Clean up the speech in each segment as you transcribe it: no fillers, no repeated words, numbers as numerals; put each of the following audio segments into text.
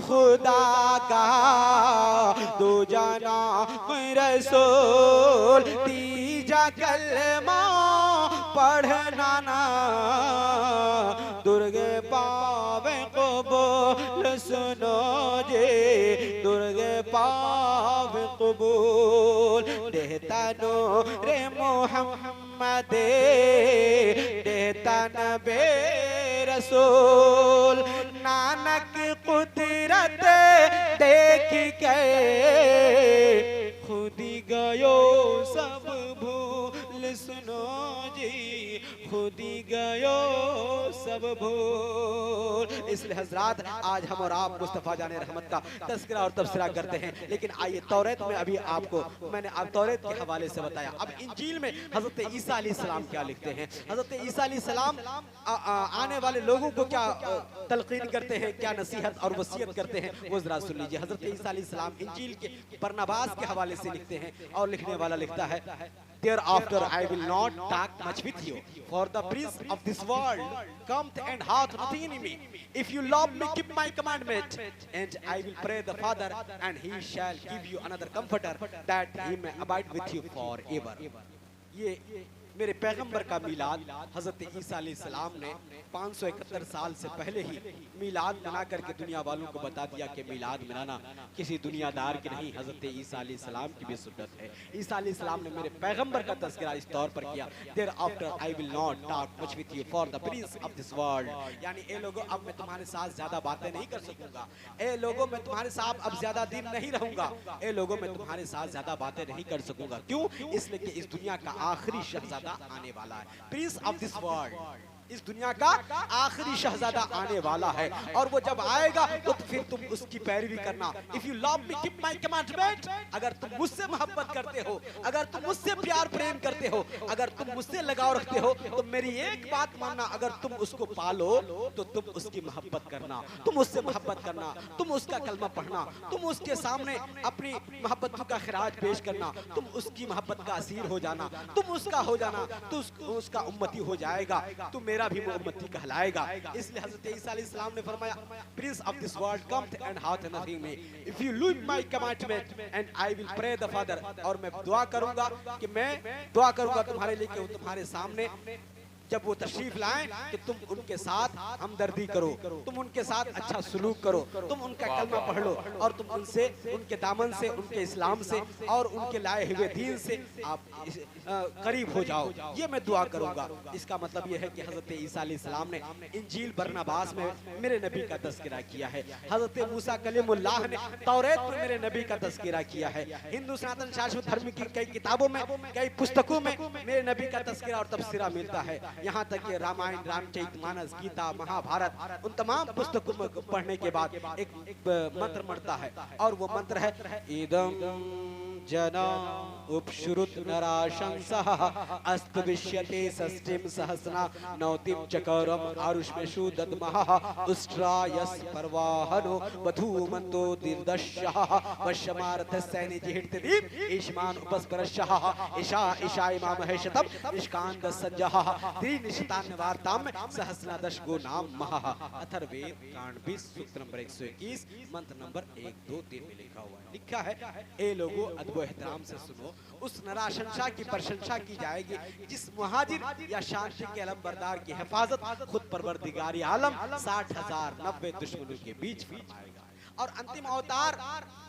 खुदा का, दो जाना रसूल, तीजा कलमा पढ़ना ना, दुर्गे पावे कबूल सुनो जे, दुर्गे पावे कबूल। देता नूरे मोहम्मद, देता नबी रसूल, नानक कुदरत देख के खुदी गयो सब भूल सुनो जी, खुदी गयो सब भूल। इसलिए हजरात आज हम और आप मुस्तफ़ा जाने रहमत का तज़किरा और तबसरा करते हैं। लेकिन आइए तौरात में अभी आपको मैंने अब तौरात के हवाले से बताया, अब इंजील में हज़रत ईसा अलैहिस्सलाम क्या लिखते हैं, हज़रत ईसा अलैहिस्सलाम आने वाले लोगों को क्या तलकीन करते हैं, क्या नसीहत और वसीयत करते हैं, वो जरा सुन लीजिए। हज़रत ईसा अलैहिस्सलाम इंजील के बरनबास के हवाले से लिखते हैं और लिखने वाला लिखता है, Thereafter I will not talk much with you, for the prince of this world cometh and hath nothing in me. If you love me, keep my commandment, and I will pray the Father, and he shall give you another comforter, that he may abide with you forever. ये मेरे पैगंबर का मीलाद हज़रत ईसा अलैहिस्सलाम ने 571 साल से पहले ही मीलाद मना करके दुनिया वालों को बता दिया कि मीलाद मनाना किसी दुनियादार की नहीं, हज़रत ईसा अलैहिस्सलाम की भी सुन्नत है। ईसा अलैहिस्सलाम ने मेरे पैगंबर का तज़किरा इस तौर पर किया, Thereafter I will not talk much with you for the prince of this world, यानी ए लोगों अब मैं तुम्हारे साथ ज्यादा बातें नहीं कर सकूंगा, ए लोगों मैं तुम्हारे साथ अब ज्यादा दिन नहीं रहूंगा, ए लोगों मैं तुम्हारे साथ ज्यादा बातें नहीं कर सकूंगा। क्यों? इसलिए कि इस दुनिया का आखिरी शहजादा आने वाला है, प्रिंस ऑफ दिस वर्ल्ड, इस दुनिया का आखिरी शहजादा आने वाला है। और वो जब आएगा तो फिर तुम उसकी पैरवी करना। If you love me keep my commandment, अगर तुम मुझसे मोहब्बत करते हो, अगर तुम मुझसे प्यार प्रेम करते हो, अगर तुम मुझसे लगाव रखते हो, तो मेरी एक बात मानना, अगर तुम उसको पालो तो तुम उसकी मोहब्बत करना, तुम उससे मोहब्बत करना, तुम उसका कलमा पढ़ना, तुम उसके सामने अपनी मोहब्बत का खिराज पेश करना, तुम उसकी मोहब्बत का असीर हो जाना, तुम उसका हो जाना, तो उसका उम्मती हो जाएगा, तुम मेरा भी उम्मती कहलाएगा। इसलिए हज़रत ईसा अलैहिस्सलाम ने फरमाया, prince of this world cometh and hath nothing me, if you lose my commandment and I will pray the father, और मैं दुआ करूंगा कि मैं दुआ करूंगा तुम्हारे लिए कि वो तुम्हारे सामने जब वो तशरीफ लाएं कि तुम उनके साथ हमदर्दी करो, तुम उनके साथ अच्छा सलूक करो, तुम उनका कलमा पढ़ लो, और तुम उनसे, उनके दामन से, उनके इस्लाम से और उनके लाए हुए दीन से आप करीब हो जाओ, ये मैं दुआ करूंगा। इसका मतलब ये है कि हज़रत ईसा अलैहिस्सलाम ने इंजील बरनबास में मेरे नबी का तज़किरा किया है, हज़रत मूसा कलीमुल्लाह ने तौरात में मेरे नबी का तज़किरा किया है, हिंदू सनातन शाश्वत धर्म की कई किताबों में, कई पुस्तकों में मेरे नबी का तज़किरा और तबसरा मिलता है। यहाँ तक कि रामायण, रामचरितमानस, गीता, महाभारत, उन तमाम पुस्तकों में पढ़ने के बाद एक मंत्र मरता है, और वो मंत्र है, इदम जना उपश्रुत नराशंसः अस्तविष्यते षष्ठीं सहस्रना नौतिं चकरम आरुष्मेषु दद्मः उष्ट्रायस परवाहनो वधूमन्तो दीर्दशः वशमारथस्यनि जिहिर्तिदीप ईशमान उपस्परशः ईशा ईशा इमामहे शतम निष्कांद सज्जः त्रिनिशतान्वार्ताम सहस्रनादश गो नाम महः। अथर्ववेद कांड 20 सूत्र नंबर 121 मंत्र नंबर 1, 2, 3 में लिखा हुआ है। लिखा है, ए लोगों अदब एहतराम से सुनो, उस नराशंसा की प्रशंसा की जाएगी जिस मुहाजिर या शांति के अलमबरदार की हिफाजत खुद परवरदिगार आलम 60,090 दुश्मनों के बीच फरमाएगा। और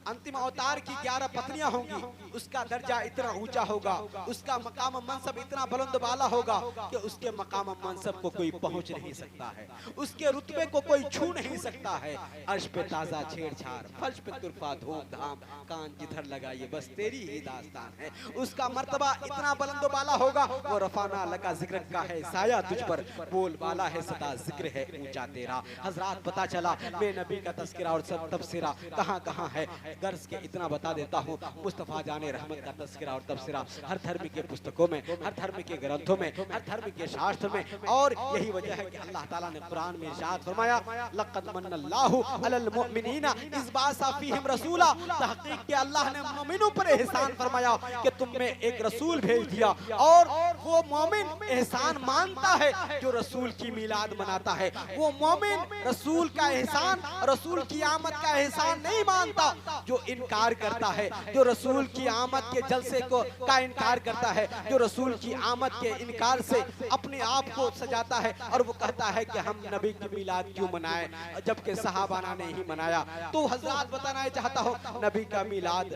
अंतिम अवतार की 11 पत्नियां होंगी, उसका दर्जा इतना ऊंचा होगा, उसका मकाम मनसब इतना बुलंद वाला होगा कि उसके मकाम मनसब को कोई पहुंच नहीं सकता है, उसके रुतबे को कोई छू नहीं सकता है। अर्श पे ताजा छेड़छाड़, फर्श पे तुरफा धूमधाम, कान जिधर लगाइए बस तेरी ही दास्तान है। उसका मर्तबा इतना बुलंद वाला होगा, वो रफाना लका जिक्र का है साया तुझ पर, बोल वाला है सदा जिक्र है ऊंचा तेरा। हजरात पता चला मेरे नबी का तज़किरा और सब तबसरा कहाँ कहाँ है। गर्ज के इतना बता देता हूँ, मुस्तफ़ा जाने रहमत का तज़किरा और तबसरा हर धर्म के पुस्तकों में, हर धर्म के ग्रंथों में, हर धर्म के शास्त्र में। और यही वजह है कि अल्लाह ताला ने कुरान में इरशाद फरमाया, लक़द मन्नल्लाहु अलल मुअमिनीना इज़ बअसा फ़ीहिम रसूला, तहक़ीक़ के अल्लाह ने मोमिनों पर एहसान फरमाया कि तुम में एक रसूल भेज दिया और वो मोमिन एहसान मानता है जो रसूल की मिलाद मनाता है। वो मोमिन रसूल का एहसान, रसूल की आमद का एहसान नहीं मानता जो इनकार करता है, जो रसूल की आमद के जलसे को का इनकार करता है, जो रसूल की आमद के इनकार से अपने आप को सजाता है और वो कहता है कि हम नबी की मिलाद क्यों मनाएं जबकि सहाबाना ने ही मनाया। तो हजरत बताना चाहता हो, नबी का मिलाद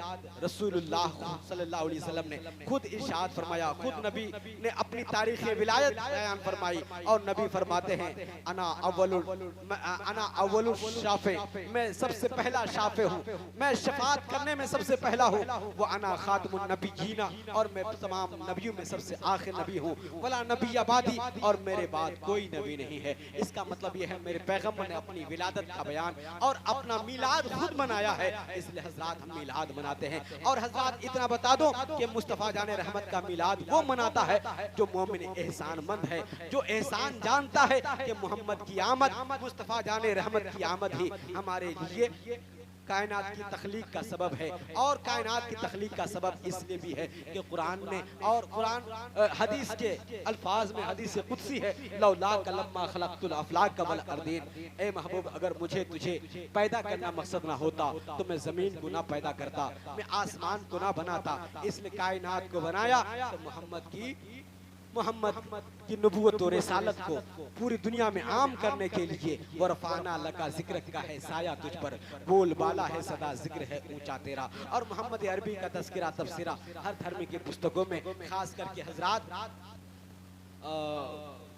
रसूलुल्लाह सल्लल्लाहु अलैहि वसल्लम ने खुद इरशाद फरमाया, खुद नबी ने अपनी तारीख़ विलायत बयान फरमाई और नबी फरमाते हैं अना अव्वलुल शाफे, मैं सबसे पहला शाफे हूँ, मैं शफात करने में सबसे पहला हूँ। वो अना खातमुन नबीयीना, और मैं तमाम नबियों में सबसे आखिर नबी हूँ। वला नबी आबादी, और मेरे बाद कोई नबी नहीं है। इसका मतलब यह है मेरे पैगम्बर ने अपनी विलादत का बयान और अपना मिलाद खुद मनाया है, इसलिए हजरत हम मिलाद मनाते हैं। और हजरत इतना बता दो कि मुस्तफ़ा जाने रहमत का मिलाद वो मनाता है जो मोमिन एहसानमंद है, जो एहसान जानता है कि मोहम्मद की आमद, मुस्तफ़ा जाने रहमत की आमद ही हमारे लिए कायनात की तख्लीक का सबब है। और कायनात की तख्लीक का सबब इसलिए भी है कि कुरान ने, और कुरान हदीस के अल्फाज में हदीस कुदसी है, लौला कलम्मा खलक़तुल अफ़लाक वल अर्दीन, ए महबूब अगर मुझे तुझे पैदा करना मकसद ना होता तो मैं ज़मीन को ना पैदा करता, मैं आसमान को ना बनाता, इसलिए कायनात को बनाया। तो मोहम्मद की नबूवत और रिसालत को पूरी दुनिया में आम करने के लिए वरफ़ाना लका ज़िक्र का है साया तुझ पर, बोल बाला है सदा जिक्र है ऊंचा तेरा। और मोहम्मद अरबी का तज़किरा तफसीरा हर धर्म की पुस्तकों में, खास करके हजरात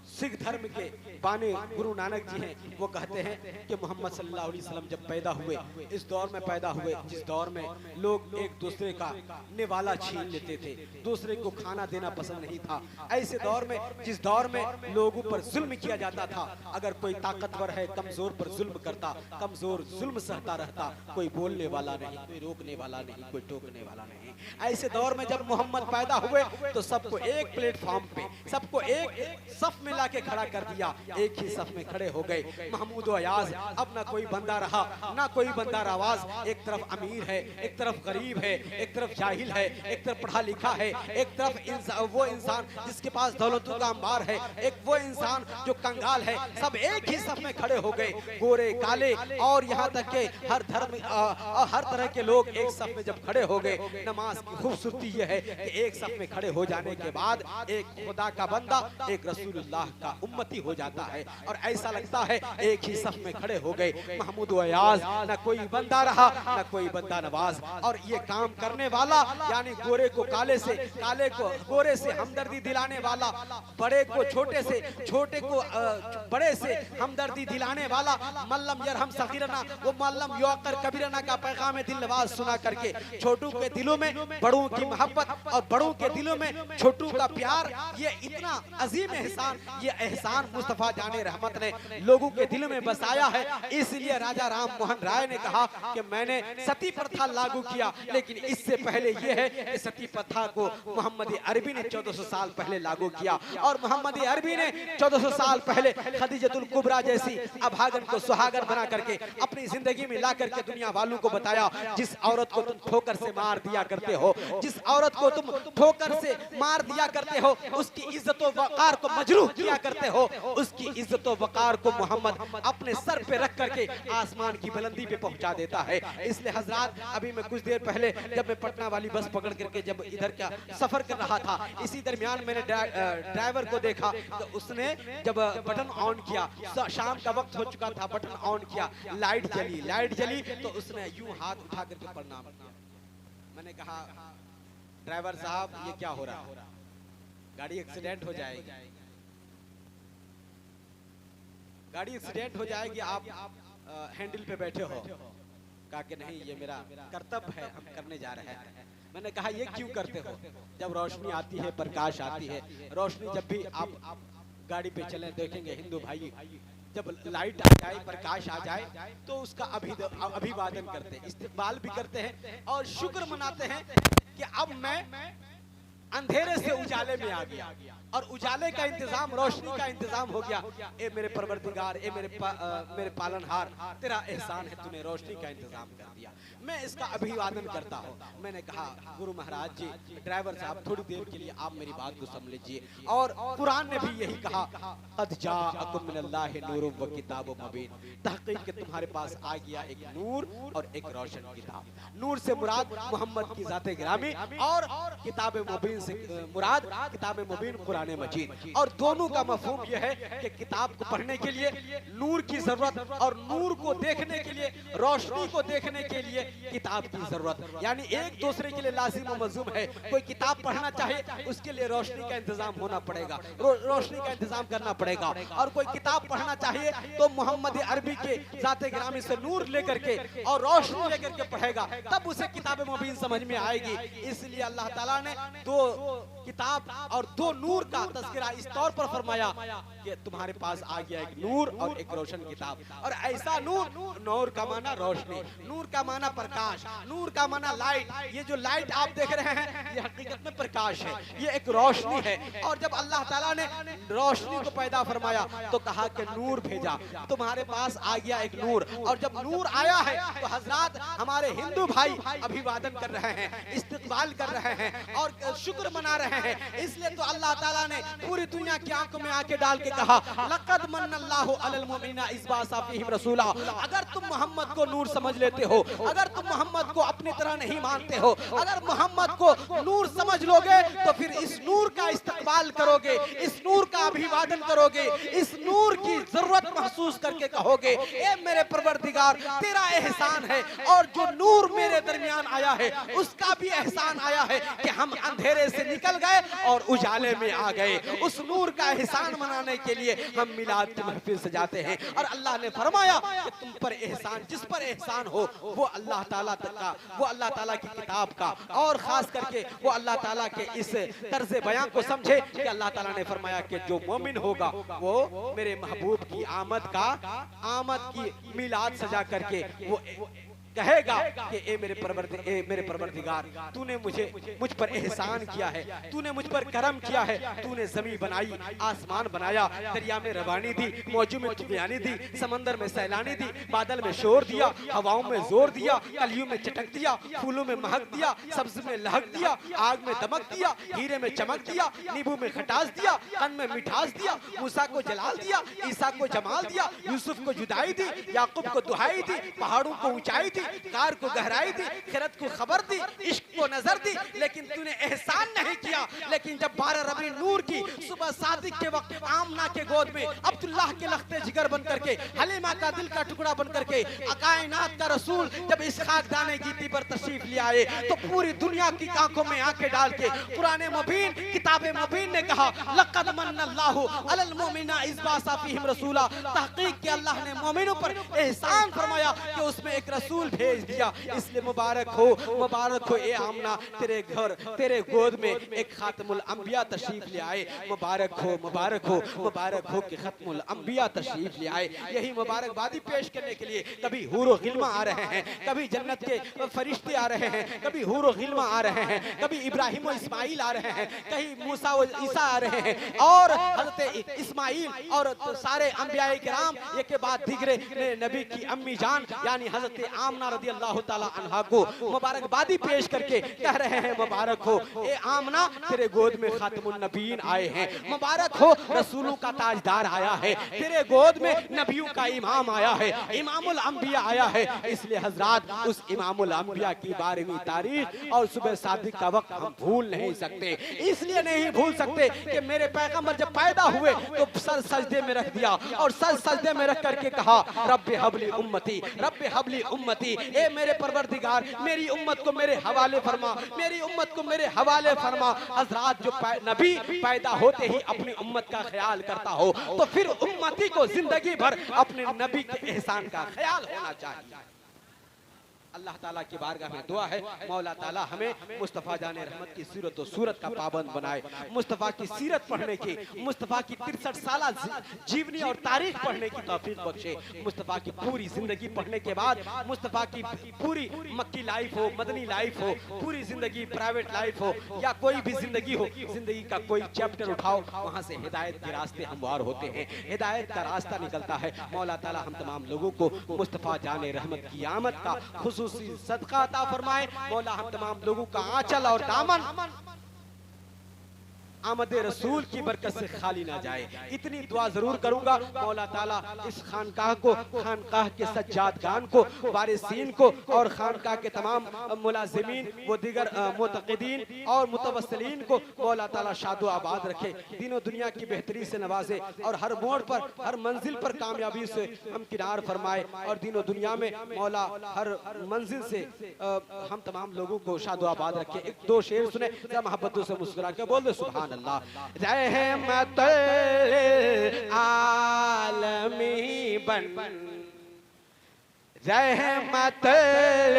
सिख धर्म के बानी गुरु नानक जी हैं, वो कहते हैं कि मोहम्मद सल्लल्लाहु अलैहि वसल्लम जब पैदा हुए, इस दौर में पैदा हुए जिस दौर में लोग एक दूसरे का निवाला छीन लेते थे, दूसरे को खाना देना पसंद नहीं था। ऐसे दौर में, जिस दौर में लोगों पर जुल्म किया जाता था, अगर कोई ताकतवर है कमजोर पर जुल्म करता, कमजोर जुल्म सहता रहता, कोई बोलने वाला नहीं, कोई रोकने वाला नहीं, कोई टोकने वाला नहीं। ऐसे दौर में जब मोहम्मद पैदा हुए तो सबको एक प्लेटफॉर्म पे, सबको एक सफ में लाके खड़ा कर दिया, एक ही सफ में खड़े हो गए। महमूद अयाज, अब ना कोई बंदा रहा ना कोई बंदा आवाज, एक तरफ अमीर है, एक तरफ गरीब है, एक तरफ जाहिल है, एक तरफ पढ़ा लिखा है, एक तरफ वो इंसान जिसके पास दौलतों का अंबार है, एक वो इंसान जो कंगाल है, सब एक ही सफ में खड़े हो गए, गोरे काले, और यहाँ तक के हर धर्म हर तरह के लोग एक सफ में जब खड़े हो गए। नमाज की खूबसूरती यह है कि एक सफ में खड़े हो जाने के बाद एक खुदा का बंदा, एक रसूलुल्लाह का उम्मती हो जाता है, और ऐसा लगता है एक ही सफ में खड़े हो गए। महमूद अयाज, न कोई बंदा रहा न कोई बंदा नवाज, और ये काम करने वाला यानी गोरे को काले से, काले को गोरे से हमदर्दी दिलाने वाला, बड़े को छोटे से, छोटे को बड़े से हमदर्दी दिलाने वाला, मल्लम यरहम सगीरना वो मल्लम युअक्कर कबीरना का पैगाम दिल नवाज सुना करके छोटू के दिलों में बड़ों की मोहब्बत और बड़ों के दिलों में छोटू का प्यार, ये इतना अजीम एहसान, ये एहसान मुस्तफा जाने रहमत ने लोगों के दिलों में बसाया है। इसलिए राजा राम मोहन राय ने कहा कि मैंने सती प्रथा लागू किया, लेकिन इससे पहले यह है कि सती प्रथा को मोहम्मद अरबी ने 1400 साल पहले लागू किया, और मोहम्मद अरबी ने 1400 साल पहले खदीजतुल कुबरा जैसी अभागन को सुहागन बना करके अपनी जिंदगी में ला करके दुनिया वालों को बताया, जिस औरत को तुम ठोकर से मार दिया करते हो, जिस औरत को तुम ठोकर से मार दिया करते हो, उसकी इज्जत व वकार को मजरूह किया करते हो, उसकी इज्जत व वकार को मोहम्मद अपने सर पे रख करके आसमान की बुलंदी पे पहुंचा देता है। इसलिए हजरात, अभी मैं कुछ देर पहले जब मैं पटना वाली बस पकड़ करके जब इधर का सफर कर रहा था, इसी दरमियान मैंने ड्राइवर को देखा तो उसने जब बटन ऑन किया, शाम का वक्त हो चुका था, बटन ऑन किया, लाइट जली तो उसने यूं हाथ उठा करके प्रणाम किया। मैंने कहा ड्राइवर साहब ये क्या हो रहा है, गाड़ी एक्सीडेंट हो जाएगी, गाड़ी एक्सीडेंट हो जाएगी, आप हैंडल पे बैठे हो। कहा कि नहीं ये मेरा कर्तव्य है, हम करने जा रहे हैं। मैंने कहा ये क्यों करते हो, जब रोशनी आती है, प्रकाश आती है, रोशनी जब भी आप गाड़ी पे चले देखेंगे हिंदू भाई, जब लाइट आ जाए, प्रकाश आ जाए तो उसका अभिवादन करते हैं, इस्तकबाल भी करते हैं और शुक्र मनाते हैं कि अब मैं अंधेरे से उजाले में आ गया। और उजाले का इंतजाम, रोशनी का इंतजाम हो गया। ए मेरे परवरदिगार, ए मेरे पालनहार, तेरा एहसान है, तूने रोशनी का इंतजाम कर दिया। मैं इसका अभिवादन करता हूँ। मैंने कहा गुरु महाराज जी, ड्राइवर साहब थोड़ी देर के लिए आप मेरी बात को समझ लीजिए। और कुरान ने भी यही कहा, क़द जाअकुम मिनल्लाहि नूरुम व किताबुम मुबीन, तहक़ीक़ के तुम्हारे पास आ गया एक नूर और एक रोशन किताब। नूर से मुराद मोहम्मद की ज़ाते गिरामी, और किताब मुबीन से मुराद किताब मुबीन कुरान मजीद। और दोनों का मफहूम यह है कि किताब को पढ़ने के लिए नूर की जरूरत, और नूर को देखने के लिए, रोशनी को देखने के लिए किताब की जरूरत, यानी एक दूसरे के लिए लाजिम व मलज़ूम है। कोई किताब पढ़ना चाहे उसके लिए रोशनी का इंतजाम होना पड़ेगा, रोशनी का इंतजाम करना पड़ेगा। और कोई किताब पढ़ना चाहिए तो मोहम्मद अरबी के ज़ाते गिरामी से नूर लेकर के और रोशनी लेकर के पढ़ेगा, तब उसे किताब मुबीन समझ में आएगी। इसलिए अल्लाह ताला ने दो किताब और दो नूर का तज़किरा इस तौर पर फरमाया कि तुम्हारे पास आ गया एक नूर और एक रोशन किताब। और ऐसा नूर, नूर का माना रोशनी, नूर का माना प्रकाश, नूर का माना लाइट। ये जो लाइट आप देख रहे हैं ये हकीकत में प्रकाश है, ये एक रोशनी है। और जब अल्लाह ताला ने रोशनी को पैदा फरमाया तो कहा कि नूर भेजा, तुम्हारे पास आ गया एक नूर। और जब नूर आया है तो हजरात हमारे हिंदू भाई अभिवादन कर रहे हैं, इस्तकबाल कर रहे हैं और शुक्र मना रहे हैं। इसलिए तो अल्लाह ताला ने पूरी दुनिया की आंखों में आंखें डाल के कहा, लक़द मन्नल्लाहु अलल मुमिनीना इज़ बअसा फ़ीहिम रसूला। अगर तुम मोहम्मद को नूर समझ लेते हो, अगर तुम मोहम्मद को अपनी तरह नहीं मानते हो, अगर मोहम्मद को नूर समझ लोगे तो फिर इस नूर का इस्तकबाल करोगे, इस नूर का अभिवादन करोगे, इस नूर की जरूरत महसूस करके कहोगे, ए मेरे परवरदिगार तेरा एहसान है। और जो नूर मेरे दरमियान आया है उसका भी एहसान आया है कि हम अंधेरे से निकल गए और उजाले में आ गए। उस नूर का एहसान मनाने के लिए हम मिलाद की महफिल सजाते हैं। और अल्लाह ने फरमाया कि तुम पर एहसान, जिस पर एहसान हो वो अल्लाह ताला का, वो अल्लाह ताला की किताब का, और खास करके वो अल्लाह ताला के इस तर्ज बयां को समझे कि अल्लाह ताला ने फरमाया कि जो मोमिन होगा वो मेरे महबूब की आमद की मिलाद सजा करके वो कहेगा कि ए मेरे परवरदिगार, तूने मुझ पर एहसान किया है, तूने मुझ पर करम किया है, तूने ज़मीन बनाई, आसमान बनाया, दरिया में रवानी दी, मौजों में तुफानी दी, समंदर में सैलानी दी, बादल में शोर दिया, हवाओं में जोर दिया, कलियों में चटक दिया, फूलों में महक दिया, सब्ज में लहक दिया, आग में दमक दिया, हीरे में चमक दिया, नींबू में खटास दिया, कन में मिठास दिया, मूसा को जलाल दिया, ईसा को जमाल दिया, यूसुफ को जुदाई दी, याकूब को दुहाई दी, पहाड़ों को ऊंचाई दी, कार को गहराई दी, खिरत को खबर दी, इश्क को नजर दी, लेकिन तूने एहसान नहीं किया। लेकिन जब 12 रबी नूर की सुबह सादिक के वक्त आमना के गोद में अब्दुल्लाह के लख्ते जिगर बन करके, हलीमा का दिल का टुकड़ा बन करके, कायनात का रसूल जब इस खाकदाने गीती पर तशरीफ ले आए तो पूरी दुनिया की आंखों में आंखें डाल के कुरान मुबीन, किताब मुबीन ने कहा, लक़द मन्नल्लाहु अलल मुमिनीना इज़ बअसा फ़ीहिम रसूला। तहक़ीक़ के अल्लाह ने मोमिनों पर एहसान फरमाया कि उसमें एक रसूल भेज दिया। इसलिए मुबारक हो ए आमना, तेरे घर, तेरे गोद में एक खातमुल अंबिया तशरीफ ले आए। मुबारक हो कि खत्मुल अंबिया तशरीफ ले आए। यही मुबारकबादी पेश करने के लिए कभी हूर गिल्मा आ रहे हैं, कभी जन्नत के फरिश्ते आ रहे हैं, कभी हूर गिल्मा आ रहे हैं, कभी इब्राहिम और इस्माइल आ रहे हैं, कहीं मूसा और ईसा आ रहे हैं, और हजरत इस्माइल और सारे अंबिया किराम एक के बाद दिगरे नबी की अम्मी जान यानी हजरत आमना रज़ी अल्लाह ताला अन्हा को मुबारकबादी पेश करके कह रहे हैं, मुबारक हो ए आमना, तेरे गोद में खातमुन नबीन आए हैं। मुबारक हो रसूलों का ताजदार आया है, तेरे गोद में नबियों का इमाम आया है, इमामुल अंबिया आया है। इसलिए हजरात उस इमामुल अंबिया की 12वीं तारीख और सुबह सादिक का वक्त हम भूल नहीं सकते। इसलिए नहीं भूल सकते कि मेरे पैगंबर जब पैदा हुए तो सर सजदे में रख दिया और सर सजदे में रख करके कहा, रब्बे हबली उम्मती, रब्बे हबली उम्मती, ए मेरे परवरदिगार मेरी उम्मत को मेरे हवाले फरमा, मेरी उम्मत को मेरे हवाले फरमा। हजरात जो नबी पैदा होते ही अपनी उम्मत का ख्याल करता हो तो फिर उम्मती को जिंदगी भर अपने नबी के एहसान का ख्याल होना चाहिए। अल्लाह ताला की बारगाह में दुआ है, मौला ताला हमें मुस्तफ़ा जान रहमत की सीरत और सूरत का पाबंद बनाए। मुस्तफ़ा की सीरत पढ़ने की, मुस्तफ़ा की 63 साल जीवनी और तारीख पढ़ने की तौफीक बख्शे। मुस्तफ़ा की पूरी जिंदगी पढ़ने के बाद, मुस्तफ़ा की पूरी मक्की लाइफ हो, मदनी लाइफ हो, पूरी जिंदगी प्राइवेट लाइफ हो या कोई भी जिंदगी हो, जिंदगी का कोई चैप्टर उठाओ, वहां से हिदायत के रास्ते हमवार होते हैं, हिदायत का रास्ता निकलता है। मौला ताला हम तमाम लोगों को मुस्तफ़ा जान रहमत की आमद का खुसूसी सदका अता फरमाए। मौला हम तमाम लोगों का आंचल और दामन आमद रसूल की बरकत से खाली ना जाए, इतनी दुआ जरूर करूंगा। मौला ताला इस खानकाह को, खानकाह के सज्जादगान को, वारिसीन को और खानकाह के तमाम मुलाजिमीन व दीगर मुतक़िदीन और मुतवस्सिलीन को मौला ताला शादो आबाद रखे, दीनों दुनिया की बेहतरी से नवाजे और हर मोड़ पर, हर मंजिल पर कामयाबी से हम किनार फरमाए और दीनों दुनिया में मौला हर मंजिल से हम तमाम लोगों को शादो आबाद रखे। एक दो शेर सुने, मोहब्बतों से मुस्कुरा के बोल दे सुभान अल्लाह। रहमतुल आलमी बन, रहमतुल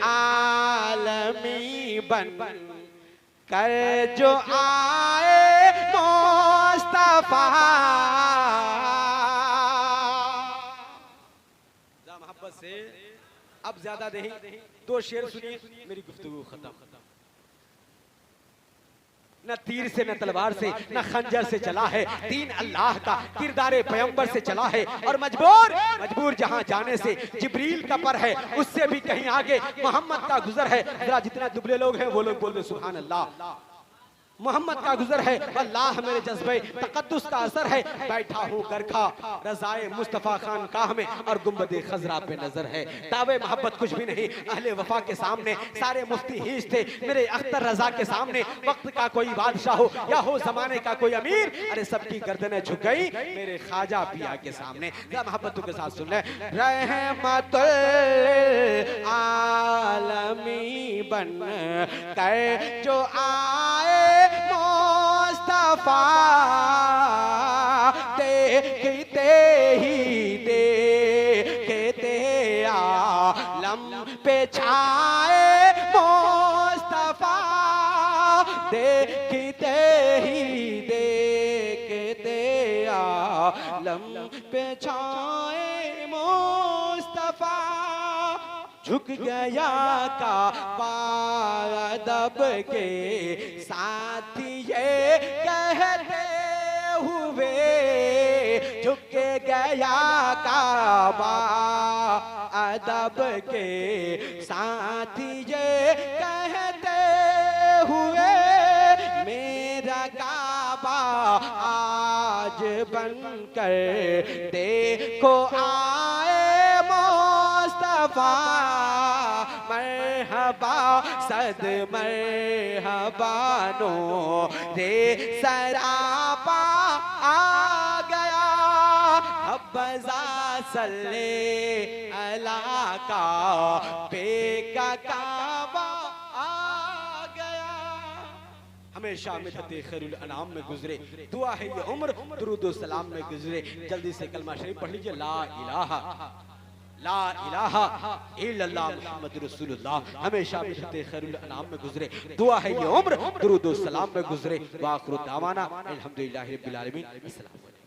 आलमी बन कर जो आए मुस्तफा। मोहब्बत से अब ज्यादा नहीं, दो शेर सुनिए, मेरी गुफ्तगू खत्म। न तीर से न तलवार से न खंजर से चला है, दीन अल्लाह का किरदारे पैगंबर से चला है। और मजबूर जहां जाने से जिब्रील का पर है, उससे भी कहीं आगे मोहम्मद का गुजर है। जरा जितने दुबले लोग हैं वो लोग बोल दे सुभान अल्लाह। मोहम्मद का गुजर है, अल्लाह मेरे जज्बे तकद्दुस का असर है। बैठा हूँ गरखा रज़ाए मुस्तफ़ा खान काह में और गुंबदे खजरा पे नजर है। दावे मोहब्बत कुछ भी नहीं, अहले वफा के सामने सारे मुफ्ती हीज थे। मेरे अख्तर रजा के सामने वक्त का कोई बादशाह हो या हो जमाने का कोई अमीर, अरे सबकी गर्दनें झुक गई मेरे ख्वाजा पिया के सामने। मोहब्बतों के साथ सुन ले, रहमतुल आलमी बन कर जो आए मुस्तफा, देखते ही देखते आलम पे छाए मुस्तफा, देखते ही देखते आलम पे छाए मुस्तफा। झुक गया का पादब के साथ ये कहते हुए, झुक गया काबा अदब के साथ ये कहते हुए, मेरा काबा आज बनकर देखो आए मुस्तफा। मरहबा सद मरहबा नो रे सरापा आ गया, हब्बजा सल्ले अला का बेका काबा आ गया। हमेशा मिदहत खैरुल अनाम में गुजरे, दुआ है ये उम्र दुरूद सलाम में गुजरे। जल्दी से कलमा शरीफ पढ़ लीजिए, ला इलाहा इल्लल्लाह मुहम्मद रसूलुल्लाह। हमेशा मिदहत खैरुल अनाम में गुजरे, दुआ है ये उम्र दुरूद सलाम में गुजरे। व आखिर दावाना अल्हम्दुलिल्लाहि रब्बिल आलमीन। अस्सलाम।